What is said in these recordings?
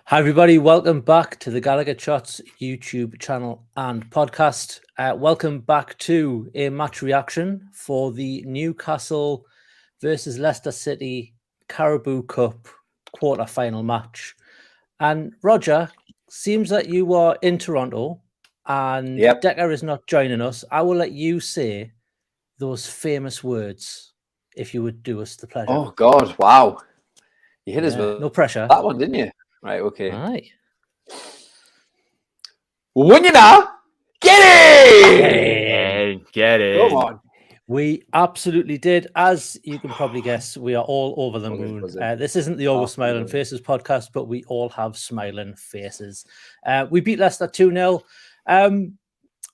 Hi, everybody. Welcome back to the Gallowgateshots YouTube channel and podcast. Welcome back to a match reaction for the Newcastle versus Leicester City Carabao Cup quarter-final match. And Roger, seems that you are in Toronto and Decker is not joining us. I will let you say those famous words if you would do us the pleasure. Oh, God. Wow. You hit us with no pressure. that one, didn't you? Right, okay. Aye. Win you now. Get it! Get it. Come on. We absolutely did. As you can probably guess, we are all over the moon. This isn't the Always Smiling Faces podcast, but we all have smiling faces. We beat Leicester 2-0.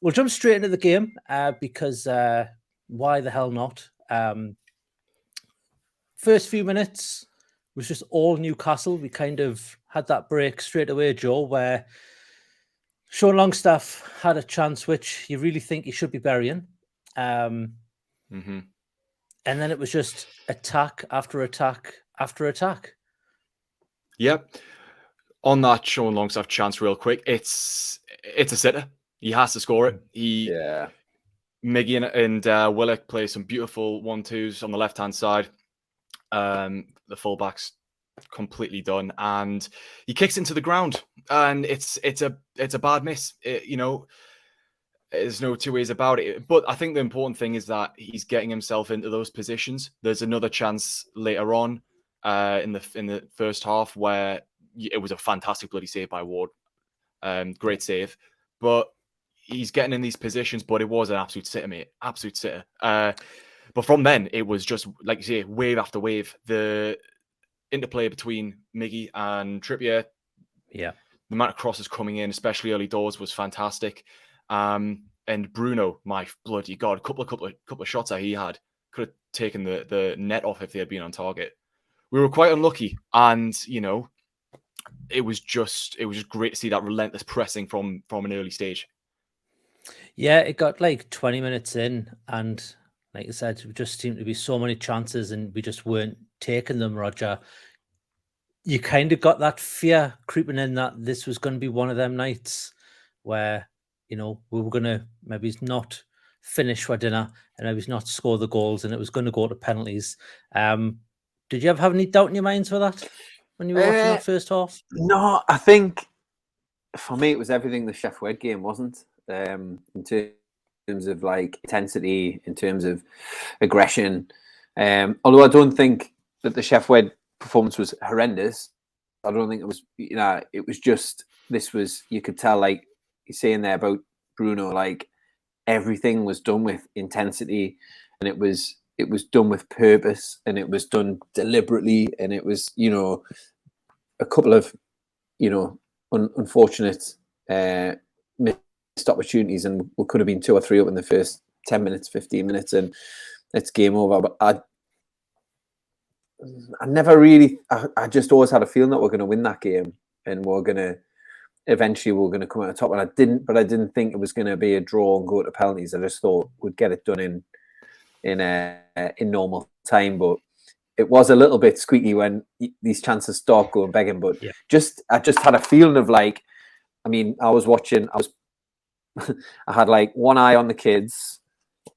We'll jump straight into the game because why the hell not? First few minutes was just all Newcastle. We kind of had that break straight away, Joe, where Sean Longstaff had a chance which you really think he should be burying. And then it was just attack after attack after attack. Yep. On that Sean Longstaff chance, real quick, it's a sitter. He has to score it. Miggy and Willock play some beautiful 1-2s on the left-hand side. The fullback's completely done, and he kicks into the ground, and it's a bad miss. There's no two ways about it. But I think the important thing is that he's getting himself into those positions. There's another chance later on in the first half where it was a fantastic bloody save by Ward. Great save. But he's getting in these positions, but it was an absolute sitter, mate. Absolute sitter. But from then, it was just, like you say, wave after wave. The interplay between Miggy and Trippier. Yeah. The amount of crosses coming in, especially early doors, was fantastic. And Bruno, my bloody God, a couple of shots that he had could have taken the net off if they had been on target. We were quite unlucky, and it was just great to see that relentless pressing from an early stage. Yeah, it got like 20 minutes in, and like I said, it just seemed to be so many chances, and we just weren't taking them, Roger. You kind of got that fear creeping in that this was going to be one of them nights where we were going to maybe not finish for dinner and maybe not score the goals, and it was going to go to penalties. Did you ever have any doubt in your minds for that when you were watching that first half? No, I think for me it was everything the Chef Wed game wasn't. In terms of like intensity, in terms of aggression. Although I don't think that the Chef Wed performance was horrendous. I don't think it was. It was just you could tell, like you're saying there about Bruno, like everything was done with intensity, and it was done with purpose, and it was done deliberately, and it was a couple of unfortunate missed opportunities, and we could have been 2 or 3 up in the first 10 minutes, 15 minutes, and it's game over. But I never really. I just always had a feeling that we're going to win that game, and we're going to come out on top. And I didn't think it was going to be a draw and go to penalties. I just thought we'd get it done in normal time. But it was a little bit squeaky when these chances start going begging. But I just had a feeling of like, I mean, I had like one eye on the kids,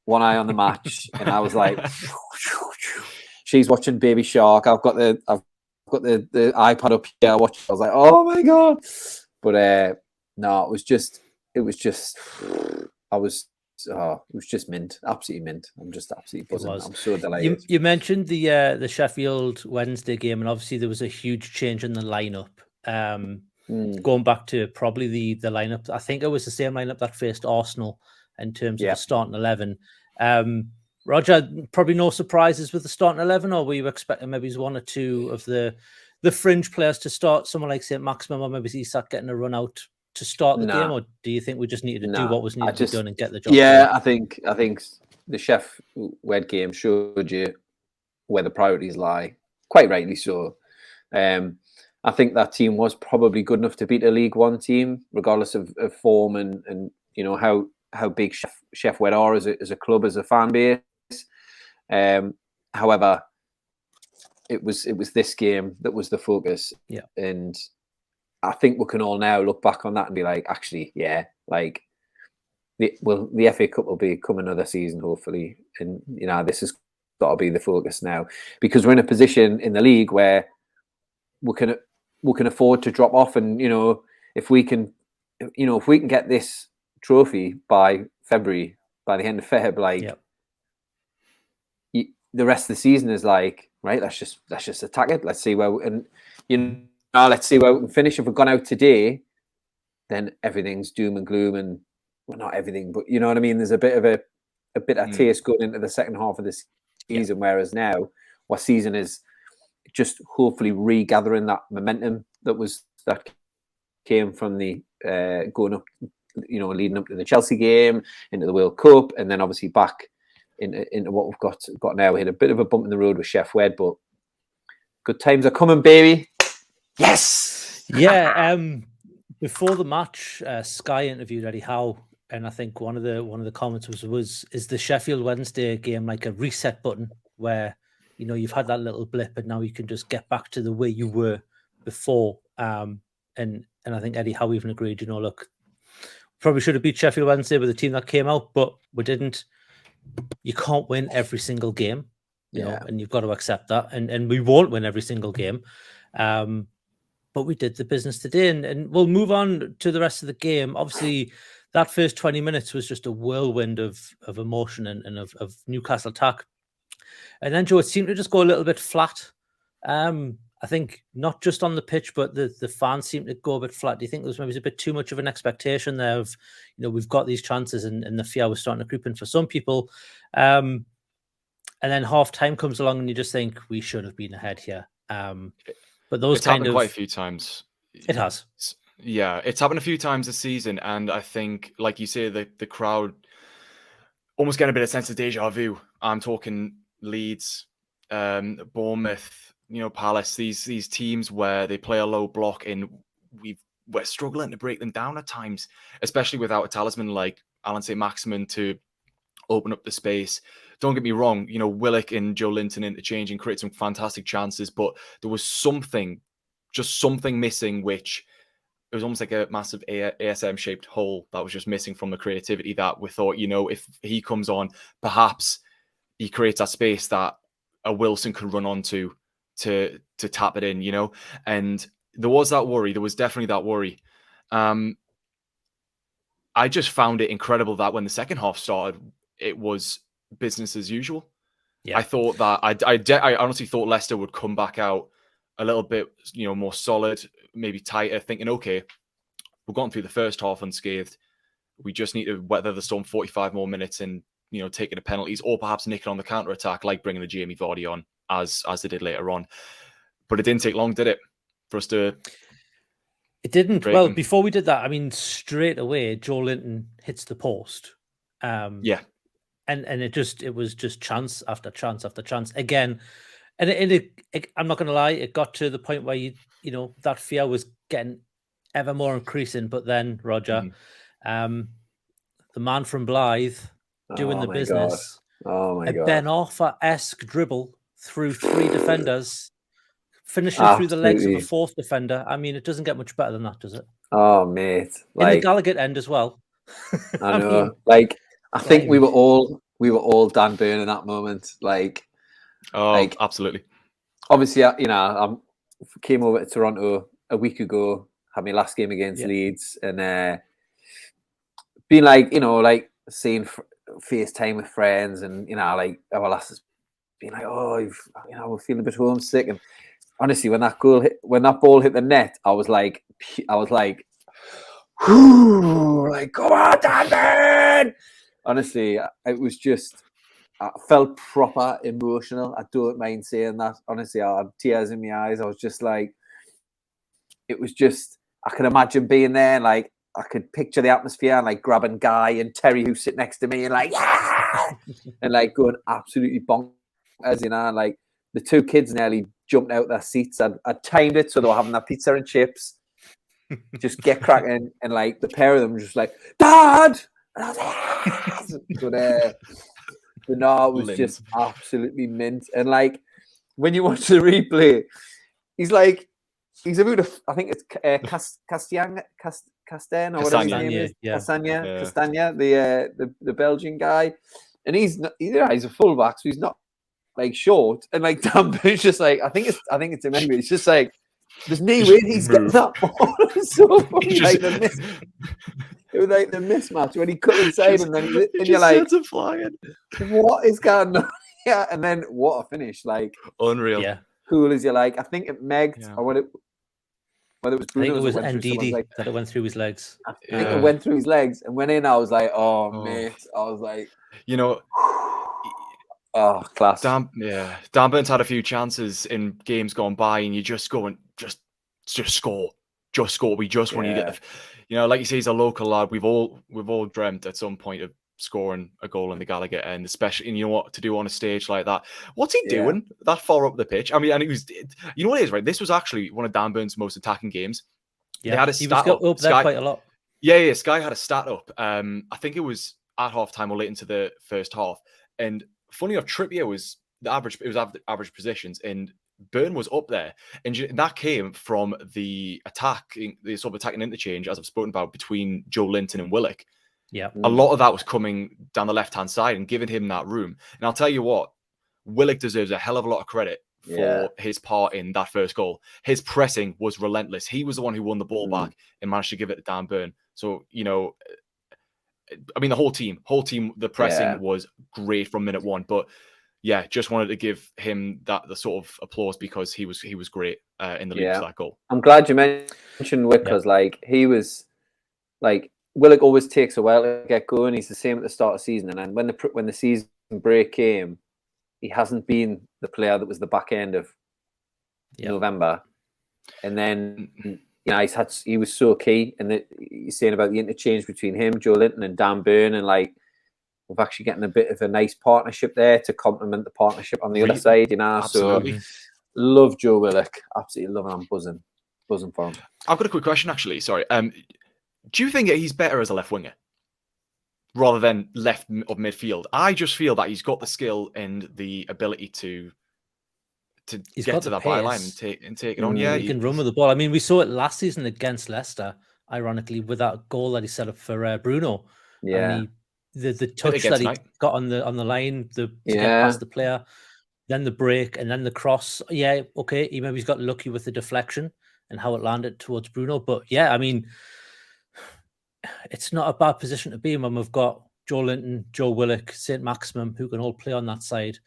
one eye on the match, and I was like, she's watching Baby Shark. I've got the iPad up here. I was like, oh my God. But no, it was just mint, absolutely mint. I'm just absolutely buzzing. I'm so delighted. You mentioned the Sheffield Wednesday game, and obviously there was a huge change in the lineup. Going back to probably the lineup, I think it was the same lineup that faced Arsenal in terms of the starting 11. Roger, probably no surprises with the starting 11, or were you expecting maybe 1 or 2 of the fringe players to start? Someone like St. Maximum, or maybe he start getting a run out to start the game, or do you think we just needed to do what was needed to be done and get the job done? I think the Chef Wed game showed you where the priorities lie, quite rightly so. I think that team was probably good enough to beat a League One team, regardless of form and how big Chef Wed are as a club, as a fan base. However, it was this game that was the focus, and I think we can all now look back on that and be like, actually, yeah, like the FA Cup will come another season, hopefully, and this has got to be the focus now, because we're in a position in the league where we can afford to drop off, and if we can get this trophy by February, by the end of Feb, like the rest of the season is like, right, let's just attack it. Let's see where let's see where we can finish. If we've gone out today, then everything's doom and gloom, and well, not everything, but you know what I mean. There's a bit of taste going into the second half of the season, whereas now our season is just hopefully regathering that momentum that came from the going up, leading up to the Chelsea game, into the World Cup, and then obviously back into what we've got now. We had a bit of a bump in the road with Chef Wed, but good times are coming, baby. Yes. Yeah. Before the match, Sky interviewed Eddie Howe, and I think one of the comments was is the Sheffield Wednesday game like a reset button where you've had that little blip and now you can just get back to the way you were before. And I think Eddie Howe even agreed. Look, probably should have beat Sheffield Wednesday with the team that came out, but we didn't. You can't win every single game, you know, and you've got to accept that. And we won't win every single game. But we did the business today, and we'll move on to the rest of the game. Obviously, that first 20 minutes was just a whirlwind of emotion and of Newcastle attack. And then, Joe, it seemed to just go a little bit flat. I think not just on the pitch, but the fans seemed to go a bit flat. Do you think there was maybe a bit too much of an expectation there of, we've got these chances and the fear was starting to creep in for some people. And then half time comes along and you just think we should have been ahead here. But those it's happened quite a few times. It has. Yeah, it's happened a few times this season. And I think, like you say, the crowd almost getting a bit of sense of deja vu. I'm talking Leeds, Bournemouth, Palace, these teams where they play a low block and we're struggling to break them down at times, especially without a talisman like Alan St. Maximin to open up the space. Don't get me wrong, Willock and Joe Linton interchanging create some fantastic chances, but there was something missing, which it was almost like a massive ASM-shaped hole that was just missing from the creativity that we thought, if he comes on, perhaps he creates that space that a Wilson could run onto to tap it in, and there was that worry. There was definitely that worry. I just found it incredible that when the second half started, it was business as usual. Yeah. I thought that I honestly thought Leicester would come back out a little bit, more solid, maybe tighter, thinking, okay, we've gone through the first half unscathed. We just need to weather the storm 45 more minutes and, taking the penalties, or perhaps nick it on the counter attack, like bringing the Jamie Vardy on as they did later on. But it didn't take long, did it, for us to? It didn't. Well, before we did that, I mean, straight away, Joe Linton hits the post. Yeah. And it was just chance after chance after chance again. And it I'm not going to lie, it got to the point where that fear was getting ever more increasing. But then Roger, the man from Blythe doing the business. God. Oh my God! A Ben Arfa-esque dribble through three defenders, finishing through the legs of a fourth defender. I mean, it doesn't get much better than that, does it? Oh mate, in the Gallowgate end as well. I know. I think we were all Dan Burn in that moment. Absolutely. Obviously, I came over to Toronto a week ago, had my last game against Leeds, and been seeing FaceTime with friends, and our lasses being like, we're feeling a bit homesick. And honestly, when that ball hit the net, I was like, whoo, come on, Dan Burn! Honestly, it was just, I felt proper emotional. I don't mind saying that. Honestly, I had tears in my eyes. I was just like, it was just, I could imagine being there, and I could picture the atmosphere, and grabbing Guy and Terry who sit next to me, and yeah! And going absolutely bonkers, and the two kids nearly jumped out their seats. I timed it so they were having their pizza and chips. Just get cracking, and the pair of them just like, Dad! And I was like, but no, it was just absolutely mint. And when you watch the replay, he's He's about I think it's Castagna or whatever his name is. Yeah. Castagna, the Belgian guy, and he's a fullback, so he's not like short, and like Dan Burn's just like I think it's him anyway. It's just like there's no way he's getting that ball. It was so funny, like it was like the mismatch when he cut inside and then you're like, what is going on? Yeah, and then what a finish! Like unreal. Yeah. Cool as you like. I think it megged or whether it was Bruno. I think it was Ndidi that it went through his legs. I think it went through his legs and went in. I was like, mate. I was like, you know, class. Dan Burn's had a few chances in games gone by, and you just go and just score. We just want you to get the, like you say, he's a local lad. We've all dreamt at some point of scoring a goal in the Gallowgate end, especially, and you know what to do on a stage like that. What's he doing that far up the pitch? I mean, and it was, you know what it is, right? This was actually one of Dan Burn's most attacking games. Yeah, they had a stat up there Sky, quite a lot. Yeah, Sky had a stat up. I think it was at half time or late into the first half. And funny enough, Trippier was average positions, and Burn was up there, and that came from the sort of attacking interchange, as I've spoken about, between Joe Linton and Willock. Yeah, a lot of that was coming down the left-hand side and giving him that room. And I'll tell you what, Willock deserves a hell of a lot of credit for his part in that first goal. His pressing was relentless. He was the one who won the ball back and managed to give it to Dan Burn. So, I mean, the whole team, the pressing was great from minute one. But yeah, just wanted to give him the sort of applause because he was great in the lead for that goal. I'm glad you mentioned Wick because he was like, Willock always takes a while to get going. He's the same at the start of the season, and then when the season break came, he hasn't been the player that was the back end of November. And then he was so key. And he's saying about the interchange between him, Joe Linton, and Dan Burn, and like we're actually getting a bit of a nice partnership there to complement the partnership on the other side. Absolutely. So love Joe Willock, absolutely love him. I'm buzzing for him. I've got a quick question, actually. Sorry. Do you think he's better as a left winger rather than left of midfield? I just feel that he's got the skill and the ability to get to that byline and take it on. Yeah, he can run with the ball. I mean, we saw it last season against Leicester, ironically, with that goal that he set up for Bruno. Yeah, the touch that he got on the line to get past the player, then the break and then the cross. Yeah, okay, he's got lucky with the deflection and how it landed towards Bruno. But yeah, I mean, it's not a bad position to be in when we've got Joe Linton, Joe Willock, St. Maximum, who can all play on that side.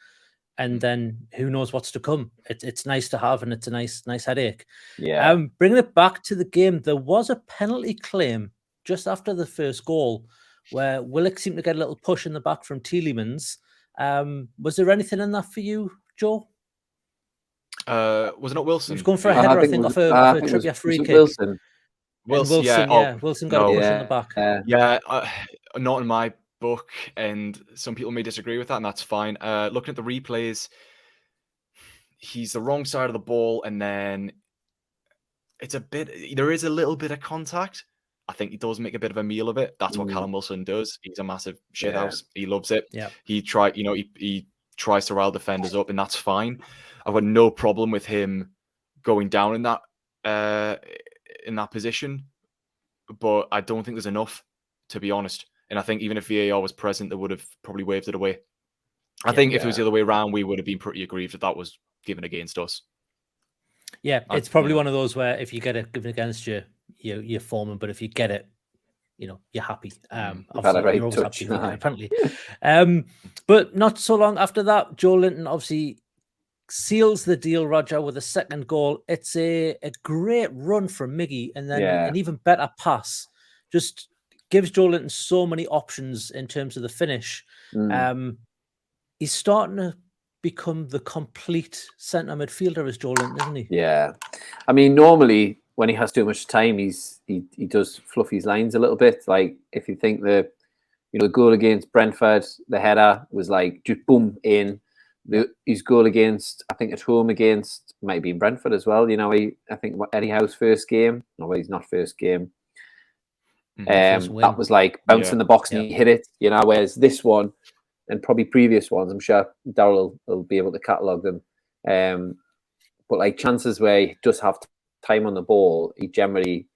And then who knows what's to come. It's nice to have, and it's a nice headache. Yeah. Bringing it back to the game, there was a penalty claim just after the first goal where Willock seemed to get a little push in the back from Tielemans. Was there anything in that for you, Joe? Was it not Wilson? He was going for a header, I think, off a Trippier free kick. Wilson, Wilson, Wilson got a push in the back. Not in my book, and some people may disagree with that, and that's fine. Looking at the replays, he's the wrong side of the ball, and then there is a little bit of contact. I think he does make a bit of a meal of it. That's what Callum Wilson does. He's a massive shithouse. He loves it. Yeah. He tries to rile defenders up, and that's fine. I've got no problem with him going down in that position, but I don't think there's enough, to be honest. And I think even if VAR was present, they would have probably waved it away. I think if it was the other way around, we would have been pretty aggrieved that was given against us. Yeah, it's probably one of those where if you get it given against you, you're forming, but if you get it, you're happy. You're always happy, apparently. But not so long after that, Joe Linton obviously seals the deal, Roger, with a second goal. It's a great run from Miggy, and then an even better pass. Just gives Joe Linton so many options in terms of the finish. He's starting to become the complete centre midfielder as Joe Linton, isn't he? Yeah. I mean, normally when he has too much time, he does fluff his lines a little bit. Like if you think the goal against Brentford, the header was like just boom in. His goal against, I think at home against, might be in Brentford as well. I think Eddie Howe's first game. No, well, he's not first game. That was like bouncing the box and he hit it, whereas this one and probably previous ones, I'm sure Darryl will be able to catalogue them. But like chances where he does have time on the ball, he generally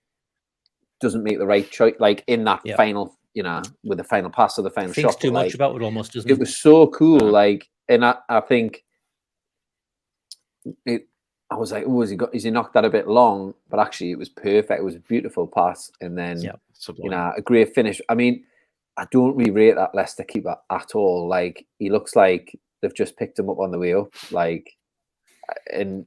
doesn't make the right choice. Like in that final, with the final pass or the final shot. Thinks too much about it almost, doesn't it? It was so cool. Like, and I think I was like, oh, is he knocked that a bit long? But actually, it was perfect. It was a beautiful pass, and then a great finish. I mean, I don't really rate that Leicester keeper at all. Like, he looks like they've just picked him up on the way up. Like, and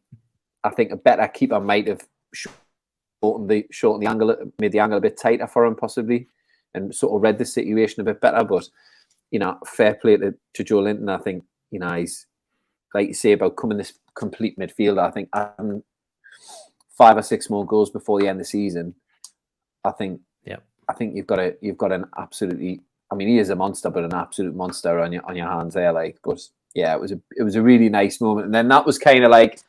I think a better keeper might have shortened the angle, made the angle a bit tighter for him, possibly, and sort of read the situation a bit better. But fair play to Joe Linton. I think he's, like you say about coming this complete midfielder. I think 5 or 6 more goals before the end of the season. I think you've got an absolutely. I mean, he is a monster, but an absolute monster on your hands there. Like, but yeah, it was a really nice moment, and then that was kind of like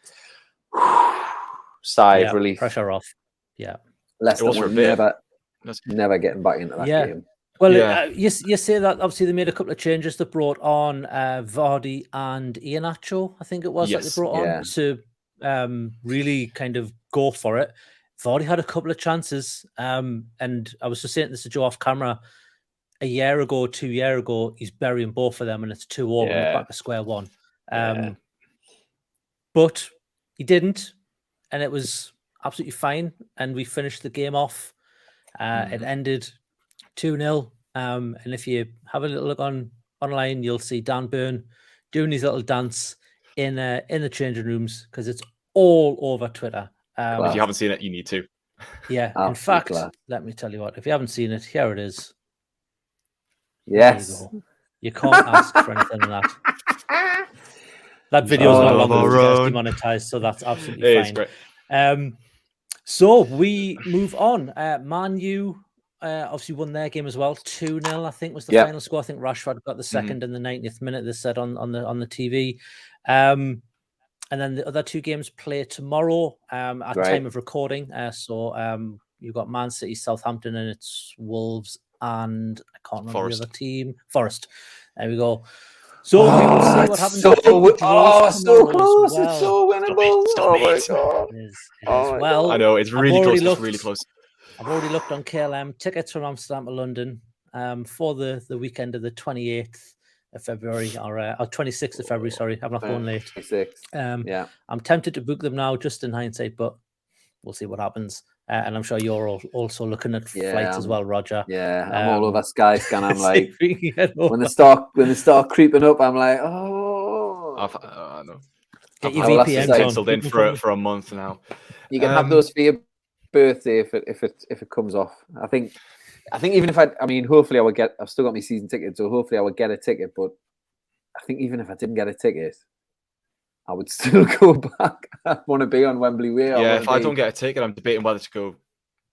sigh of relief, pressure off. Yeah, Leicester were never getting back into that game. Well, you say that obviously they made a couple of changes. They brought on Vardy and Iheanacho, I think it was, that they brought on to really kind of go for it. Vardy had a couple of chances, and I was just saying this to Joe off camera. 2 years ago, he's burying both of them, and it's 2-2 and they're back to square one. But he didn't, and it was absolutely fine. And we finished the game off. It ended 2-0. And if you have a little look online, you'll see Dan Burn doing his little dance in the changing rooms, because it's all over Twitter. If you haven't seen it, you need to. Yeah. In fact, let me tell you what. If you haven't seen it, here it is. Yes. You can't ask for anything than that. That video is no longer demonetized, so that's absolutely fine. Great. So we move on. Man U obviously won their game as well. 2-0, I think, was the final score. I think Rashford got the second in the 90th minute, they said on the TV. And then the other 2 games play tomorrow at time of recording. So you've got Man City, Southampton, and it's Wolves and I can't remember the other team. Forest. There we go. So we will see what happens. So close. Well. It's so winnable. It is well. I know, it's really close. It's really close. I've already looked on KLM. Tickets from Amsterdam to London for the weekend of the 28th of February or 26th of February. Sorry, I'm not going late. 26. I'm tempted to book them now, just in hindsight, but we'll see what happens. And I'm sure you're also looking at flights as well, Roger. Yeah, I'm all over Skyscan. I'm like, when they start creeping up, I'm like, no. Get your VPN cancelled in for a month now. You can have those for your birthday if it comes off. I think even if hopefully I would get. I've still got my season ticket, so hopefully I would get a ticket. But I think even if I didn't get a ticket, I would still go back. I want to be on Wembley Way. Yeah, if I don't get a ticket, I'm debating whether to go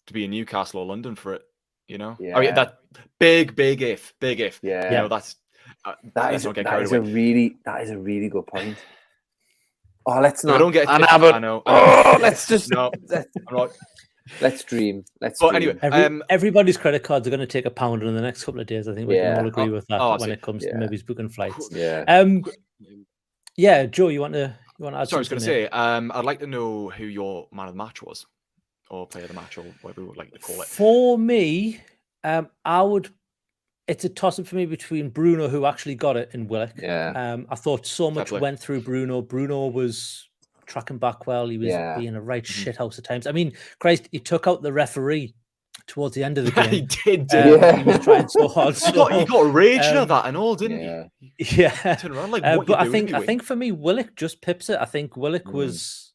to be in Newcastle or London for it. Yeah. I mean, that big if. Yeah. That is a really good point. Oh, let's not. I don't get. I know. Oh, let's just. No, I'm not. Let's dream. Anyway, everybody's credit cards are going to take £1 in the next couple of days. I think we can all agree with that when it comes to maybe booking flights. Yeah. Joe, you want to add? Sorry, I was going to say, I'd like to know who your man of the match was, or player of the match, or whatever we would like to call it. For me, it's a toss-up for me between Bruno, who actually got it, and Willock. I thought so much went through Bruno. Bruno was tracking back well. He was being a right shithouse at times. I mean, Christ, he took out the referee towards the end of the game. He did. He was trying so hard. He got raging at that and all, didn't he? Yeah. Turned around like, what but I think for me, Willock just pips it. I think Willock was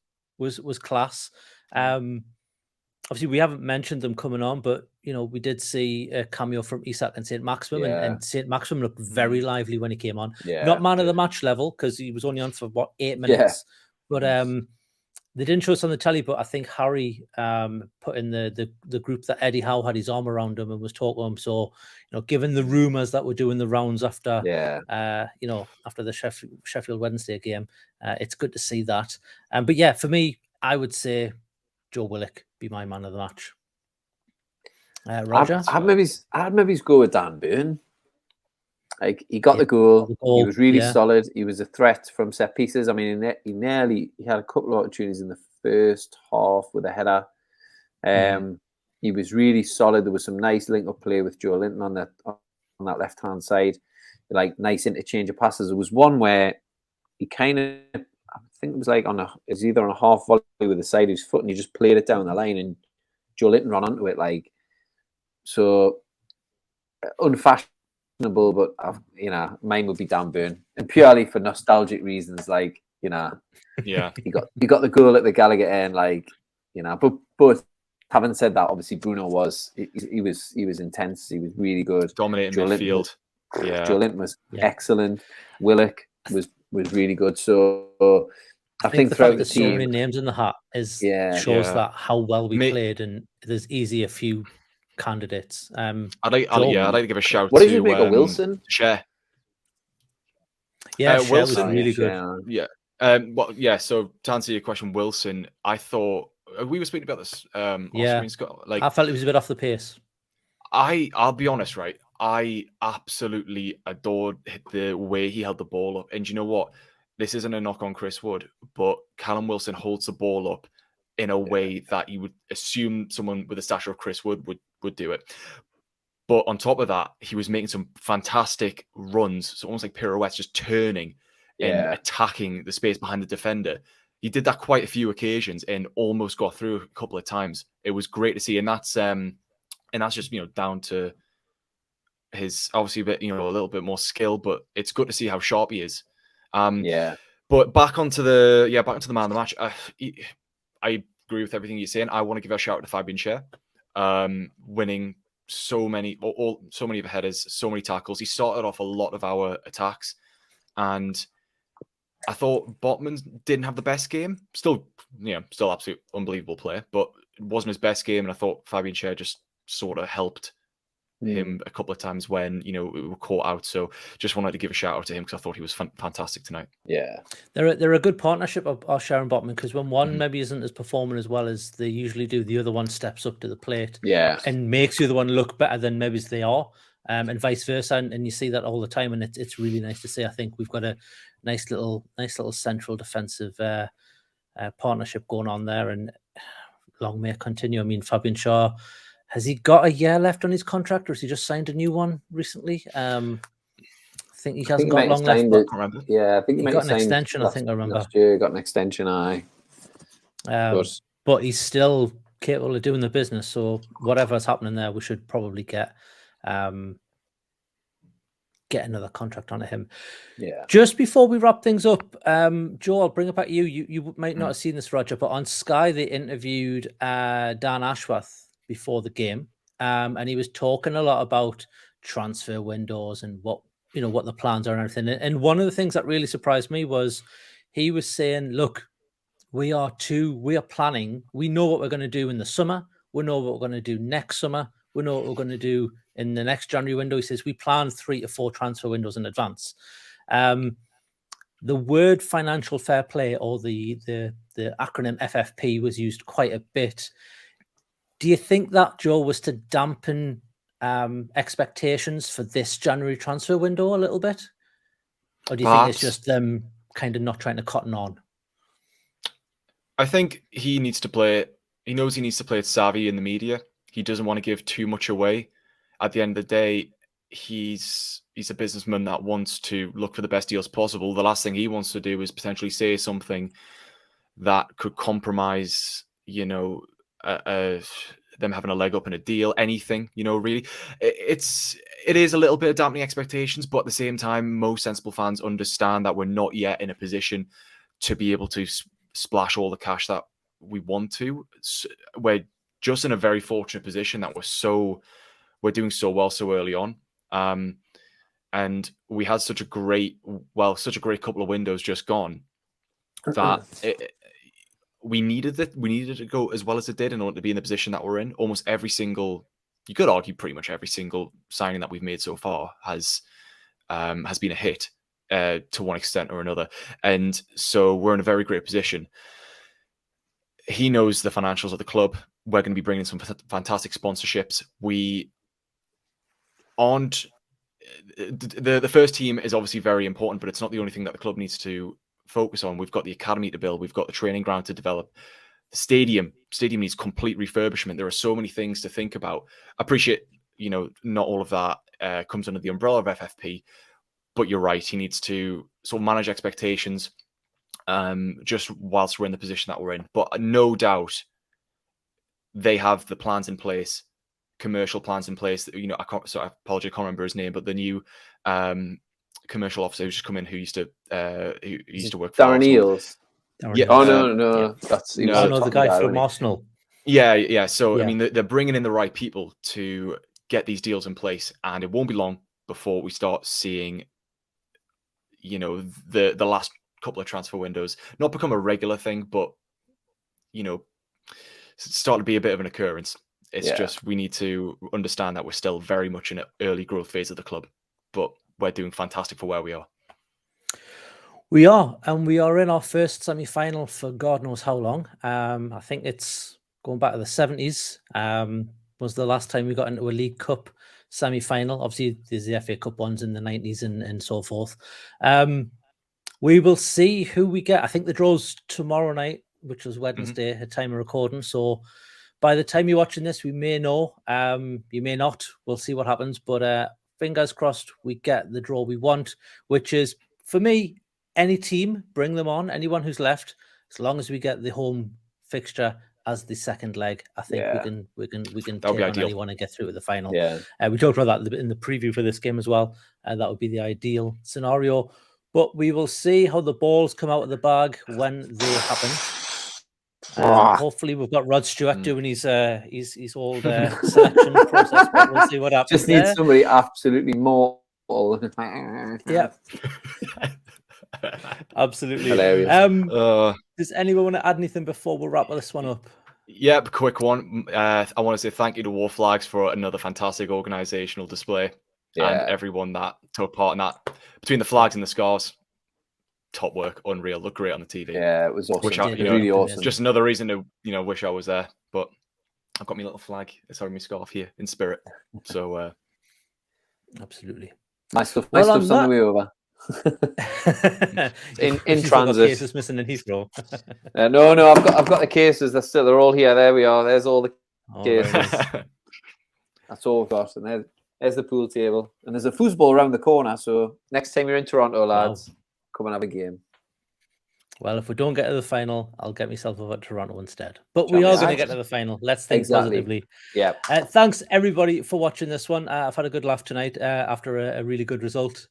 class. Obviously, we haven't mentioned them coming on, but we did see a cameo from Isak and St. Maximum, and St. Maximum looked very lively when he came on. Not man of the match level, because he was only on for 8 minutes. But they didn't show us on the telly. But I think Harry put in the group that Eddie Howe had his arm around him and was talking to him. So given the rumours that were doing the rounds after after the Sheffield Wednesday game, it's good to see that. But yeah, for me, I would say Joe Willock be my man of the match. Roger, I'd maybe go with Dan Burn. Like, he got the goal. He was really solid. He was a threat from set pieces. I mean, he had a couple of opportunities in the first half with a header. He was really solid. There was some nice link-up play with Joe Linton on that left-hand side, like nice interchange of passes. There was one where he kind of, I think it was like it's either on a half volley with the side of his foot, and he just played it down the line, and Joe Linton ran onto it. Like, so unfashionable, but mine would be Dan Burn, and purely for nostalgic reasons. Like, yeah, he got the goal at the Gallowgate end, like, but having said that, obviously Bruno was intense. He was really good, dominating midfield. Joe Linton was excellent. Willock was really good. So I think the throughout fact the there's team, so many names in the hat shows that how well we played, and there's easy a few candidates. I'd like to give a shout. What did you make of Wilson? Cher. Yeah, Cher Wilson was really good. Yeah. So to answer your question, Wilson, I thought we were speaking about this. Like, I felt it was a bit off the pace. I'll be honest, right? I absolutely adored the way he held the ball up. And you know what? This isn't a knock on Chris Wood, but Callum Wilson holds the ball up in a way that you would assume someone with the stature of Chris Wood would do it. But on top of that, he was making some fantastic runs, so almost like pirouettes, just turning and attacking the space behind the defender. He did that quite a few occasions and almost got through a couple of times. It was great to see, and that's just down to his obviously a little bit more skill, but it's good to see how sharp he is. But back onto the man of the match. I agree with everything you're saying. I want to give a shout out to Fabian Cher, winning so many of the headers, so many tackles. He started off a lot of our attacks, and I thought Botman didn't have the best game. Still absolute unbelievable player, but it wasn't his best game. And I thought Fabian Cher just sort of helped him a couple of times when we were caught out. So just wanted to give a shout out to him because I thought he was fantastic tonight. Yeah, they're a good partnership of Cher and Botman, because when one maybe isn't as performing as well as they usually do, the other one steps up to the plate, and makes the other one look better than maybe they are, and vice versa. And you see that all the time, and it's really nice to see. I think we've got a nice little central defensive partnership going on there, and long may it continue. I mean, Fabian Cher, has he got a year left on his contract, or has he just signed a new one recently? I think he hasn't got long left. I think he might got have an extension. I think I remember. Last year got an extension. But he's still capable of doing the business. So whatever's happening there, we should probably get another contract onto him. Yeah. Just before we wrap things up, Joe, I'll bring it back to you. You might not have seen this, Roger, but on Sky they interviewed Dan Ashworth before the game, and he was talking a lot about transfer windows and what the plans are and everything. And one of the things that really surprised me was he was saying, "Look, we are planning. We know what we're going to do in the summer. We know what we're going to do next summer. We know what we're going to do in the next January window." He says we plan 3 to 4 transfer windows in advance. The word financial fair play, or the acronym FFP, was used quite a bit. Do you think that, Joe, was to dampen expectations for this January transfer window a little bit? Or do you think it's just them kind of not trying to cotton on? I think he needs to play it. He knows he needs to play it savvy in the media. He doesn't want to give too much away. At the end of the day, he's a businessman that wants to look for the best deals possible. The last thing he wants to do is potentially say something that could compromise, them having a leg up in a deal, anything, really. It is a little bit of dampening expectations, but at the same time, most sensible fans understand that we're not yet in a position to be able to splash all the cash that we want to. We're just in a very fortunate position that we're doing so well so early on. And we had such a great couple of windows just gone that we needed it to go as well as it did in order to be in the position that we're in. Almost every single, you could argue pretty much every single signing that we've made so far has been a hit to one extent or another. And so we're in a very great position. He knows the financials of the club. We're going to be bringing some fantastic sponsorships. We aren't... The first team is obviously very important, but it's not the only thing that the club needs to focus on. We've got the academy to build. We've got the training ground to develop. stadium needs complete refurbishment. There are so many things to think about. I appreciate, not all of that comes under the umbrella of FFP, but you're right. He needs to sort of manage expectations just whilst we're in the position that we're in. But no doubt they have the plans in place, commercial plans in place. I apologize, I can't remember his name, but the new commercial officer who's just come in, who used to work for Darren Eales. Yeah. Oh no, yeah. that's the guy from Arsenal. Yeah. So I mean, they're bringing in the right people to get these deals in place, and it won't be long before we start seeing, the last couple of transfer windows not become a regular thing, but start to be a bit of an occurrence. It's just we need to understand that we're still very much in an early growth phase of the club, but we're doing fantastic for where we are. We are, and we are in our first semi-final for God knows how long. I think it's going back to the 70s. Was the last time we got into a League Cup semi-final. Obviously, there's the FA Cup ones in the 90s and so forth. We will see who we get. I think the draw's tomorrow night, which was Wednesday at time of recording. So by the time you're watching this, we may know. You may not. We'll see what happens. But fingers crossed we get the draw we want, which is, for me, any team, bring them on. Anyone who's left, as long as we get the home fixture as the second leg, I think we can take on anyone and get through to the final. Yeah. We talked about that in the preview for this game as well. That would be the ideal scenario. But we will see how the balls come out of the bag when they happen. Hopefully, we've got Rod Stewart doing his old selection process. But we'll see what happens. Just need somebody absolutely mortal. Yeah. Absolutely. Hilarious. Does anyone want to add anything before we wrap this one up? Yeah, quick one. I want to say thank you to War Flags for another fantastic organisational display, and everyone that took part in that. Between the flags and the scarves, top work, unreal. Looked great on the TV. Yeah, it was awesome. Really awesome. Just another reason to wish I was there. But I've got my little flag. Sorry, my scarf here in spirit. So absolutely nice stuff. Nice stuff's on the way over. in transit. Cases missing in Heathrow. No, I've got the cases. They're all here. There we are. There's all the cases. That's all we've got. And there's the pool table, and there's a foosball around the corner. So next time you're in Toronto, lads, come and have a game. Well, if we don't get to the final, I'll get myself over to Toronto instead. But we are going to get to the final. Let's think positively. Yeah. Thanks everybody for watching this one. I've had a good laugh tonight after a really good result.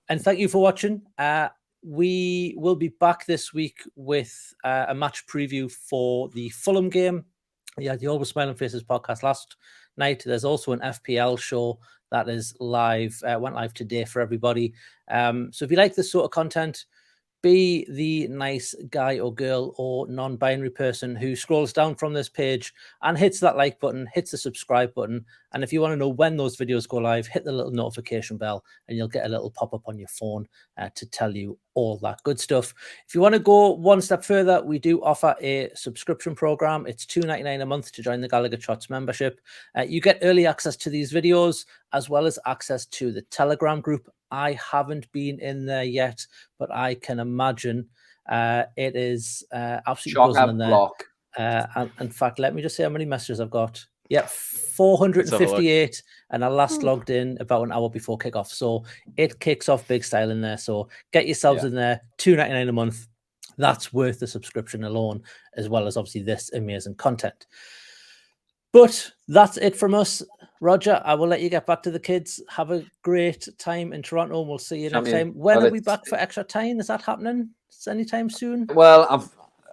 And thank you for watching. We will be back this week with a match preview for the Fulham game. Yeah, the Always Smiling Faces podcast last night. There's also an FPL show that is live, went live today for everybody. So if you like this sort of content, be the nice guy or girl or non-binary person who scrolls down from this page and hits that like button, hits the subscribe button. And if you want to know when those videos go live, hit the little notification bell and you'll get a little pop-up on your phone to tell you all that good stuff. If you want to go one step further, we do offer a subscription program. It's $2.99 a month to join the Gallowgateshots membership. You get early access to these videos as well as access to the Telegram group. I haven't been in there yet, but I can imagine it is absolutely buzzing in there. And in fact, let me just say how many messages I've got. Yeah, 458, and I last logged in about an hour before kickoff. So it kicks off big style in there. So get yourselves in there, $2.99 a month. That's worth the subscription alone, as well as obviously this amazing content. But that's it from us. Roger, I will let you get back to the kids. Have a great time in Toronto, and we'll see you next time. When are we back for extra time? Is that happening? Is anytime soon? Well,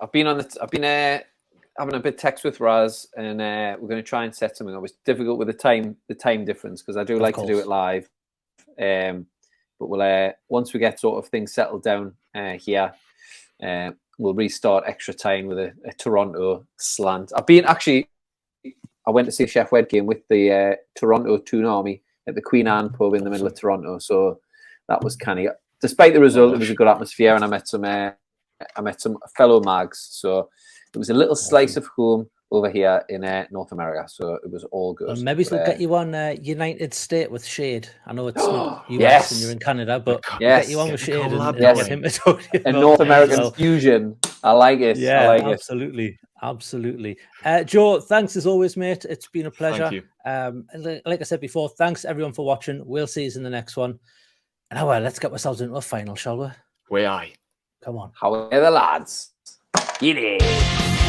I've been having a bit of text with Raz, and we're going to try and set something up. It's difficult with the time difference because I do like to do it live. But we'll once we get sort of things settled down here, we'll restart extra time with a Toronto slant. I went to see a Chef Wed game with the Toronto Toon Army at the Queen Anne pub in the middle of Toronto. So that was kind of, despite the result, it was a good atmosphere, and I met some fellow mags. So it was a little slice of home over here in North America. So it was all good. Well, maybe we'll get you on United State with Shade. I know it's not US and you're in Canada, but we'll get you on with Shade and get him to talk to you. A North American fusion. I like it. Yeah, I like absolutely. Absolutely. Joe, thanks as always, mate. It's been a pleasure. Thank you. And like I said before, thanks everyone for watching. We'll see you in the next one. And well, let's get ourselves into a final, shall we? Way aye. Come on. How are the lads? Get it.